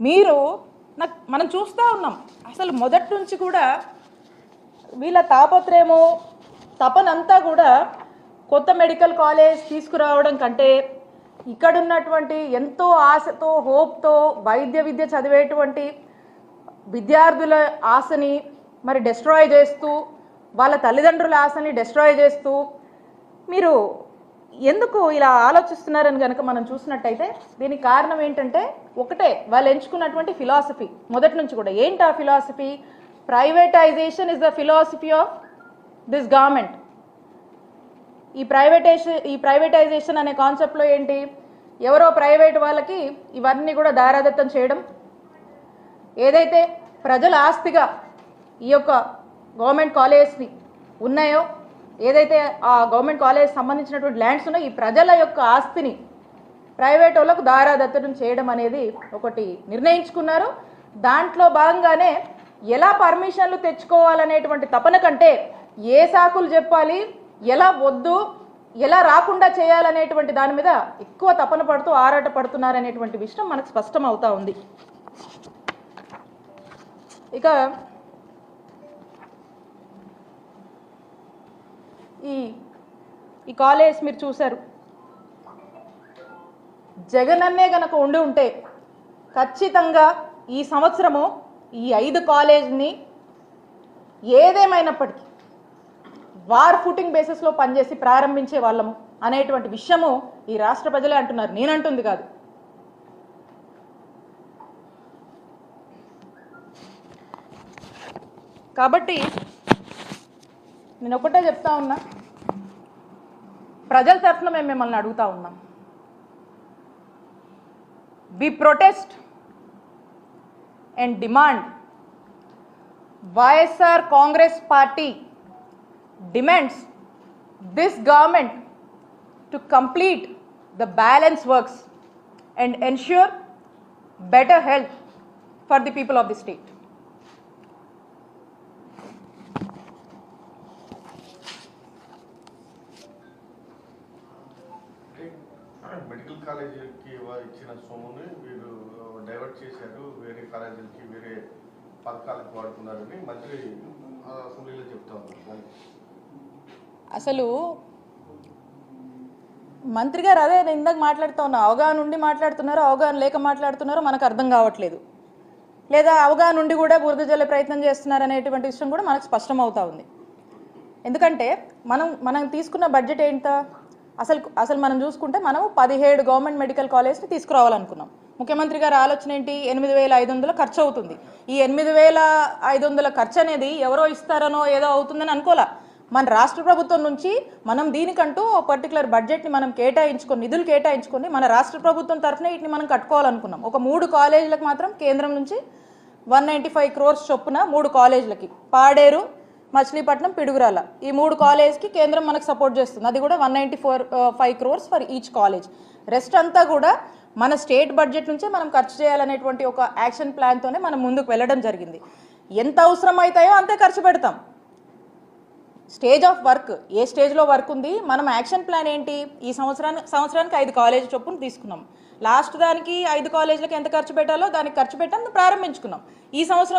మీరు మనం చూస్తూ ఉన్నాం అసలు మొదటి నుంచి కూడా వీళ్ళ తాపత్రయము తపనంతా కూడా కొత్త మెడికల్ కాలేజ్ తీసుకురావడం కంటే ఇక్కడ ఉన్నటువంటి ఎంతో ఆశతో హోప్తో వైద్య విద్య చదివేటువంటి విద్యార్థుల ఆశని మరి డిస్ట్రాయ్ చేస్తూ వాళ్ళ తల్లిదండ్రుల ఆశని డిస్ట్రాయ్ చేస్తూ మీరు ఎందుకు ఇలా ఆలోచిస్తున్నారని కనుక మనం చూసినట్టయితే దీనికి కారణం ఏంటంటే ఒకటే, వాళ్ళు ఎంచుకున్నటువంటి ఫిలాసఫీ మొదటి నుంచి కూడా. ఏంటి ఆ philosophy? Privatisation is the philosophy of this government. ఈ ప్రైవేటైజేషన్ అనే కాన్సెప్ట్లో ఏంటి, ఎవరో ప్రైవేట్ వాళ్ళకి ఇవన్నీ కూడా దారాదత్తం చేయడం, ఏదైతే ప్రజల ఆస్తిగా ఈ యొక్క గవర్నమెంట్ కాలేజ్ని ఉన్నాయో, ఏదైతే ఆ గవర్నమెంట్ కాలేజ్ సంబంధించినటువంటి ల్యాండ్స్ ఉన్నాయో, ఈ ప్రజల యొక్క ఆస్తిని ప్రైవేట్ వాళ్ళకు దారాదత్తం చేయడం అనేది ఒకటి నిర్ణయించుకున్నారు. దాంట్లో భాగంగానే ఎలా పర్మిషన్లు తెచ్చుకోవాలనేటువంటి తపన కంటే ఏ సాకులు చెప్పాలి, ఎలా వద్దు, ఎలా రాకుండా చేయాలనేటువంటి దాని మీద ఎక్కువ తపన పడుతూ ఆరాట పడుతున్నారనేటువంటి విషయం మనకు స్పష్టం అవుతా ఉంది. ఇక ఈ కాలేజ్ మీరు చూశారు, జగనన్నే గనక ఉండి ఉంటే ఖచ్చితంగా ఈ సంవత్సరము ఈ 5 కాలేజ్ని ఏదేమైనప్పటికీ వార్ ఫుటింగ్ బేసిస్లో పనిచేసి ప్రారంభించే వాళ్ళము అనేటువంటి విషయము ఈ రాష్ట్ర ప్రజలే అంటున్నారు, నేనంటుంది కాదు. కాబట్టి నేను ఒకటే చెప్తా ఉన్నా, ప్రజల తరఫున మేము మిమ్మల్ని అడుగుతా ఉన్నాం. We protest and demand, YSR Congress Party demands this government to complete the balance works and ensure better health for the people of the state. Medical కాలేజీకి ఇచ్చిన సొమ్ముని వీరు డైవర్ట్ చేశారు, వేరే కాలేజీలకి వేరే పథకాలకు వాడుతున్నారని మంత్రి అసెంబ్లీలో చెప్తా ఉన్నారు. అసలు మంత్రి గారు అదే నేను ఇందాక మాట్లాడుతూ ఉన్నా, అవగాహన ఉండి మాట్లాడుతున్నారో అవగాహన లేక మాట్లాడుతున్నారో మనకు అర్థం కావట్లేదు, లేదా అవగాహన ఉండి కూడా బురద జల్లే ప్రయత్నం చేస్తున్నారు అనేటువంటి విషయం కూడా మనకు స్పష్టం అవుతా ఉంది. ఎందుకంటే మనం తీసుకున్న బడ్జెట్ ఏంటో అసలు మనం చూసుకుంటే మనం 17 గవర్నమెంట్ మెడికల్ కాలేజ్ని తీసుకురావాలనుకున్నాం. ముఖ్యమంత్రి గారి ఆలోచన ఏంటి, 8,500 ఖర్చు అవుతుంది. ఈ 8,500 ఖర్చు అనేది ఎవరో ఇస్తారనో ఏదో అవుతుందని అనుకోలే. మన రాష్ట్ర ప్రభుత్వం నుంచి మనం దీనికంటూ పర్టికులర్ బడ్జెట్ని మనం కేటాయించుకొని, నిధులు కేటాయించుకొని మన రాష్ట్ర ప్రభుత్వం తరఫున వీటిని మనం కట్టుకోవాలనుకున్నాం. ఒక 3 కాలేజీలకు మాత్రం కేంద్రం నుంచి 195 crores చొప్పున 3 కాలేజీలకి, పాడేరు, మచిలీపట్నం, పిడుగురాల, ఈ 3 కాలేజ్కి కేంద్రం మనకు సపోర్ట్ చేస్తుంది. అది కూడా 195 crores for each college. Rest అంతా కూడా మన స్టేట్ బడ్జెట్ నుంచే మనం ఖర్చు చేయాలనేటువంటి ఒక యాక్షన్ ప్లాన్తోనే మనం ముందుకు వెళ్ళడం జరిగింది. ఎంత అవసరం అవుతాయో అంతే ఖర్చు పెడతాం. స్టేజ్ ఆఫ్ వర్క్, ఏ స్టేజ్లో వర్క్ ఉంది, మనం యాక్షన్ ప్లాన్ ఏంటి, ఈ సంవత్సరానికి 5 కాలేజీ చొప్పున తీసుకున్నాం. లాస్ట్ దానికి 5 కాలేజీలకు ఎంత ఖర్చు పెట్టాలో దానికి ఖర్చు పెట్టాలని ప్రారంభించుకున్నాం. ఈ సంవత్సరం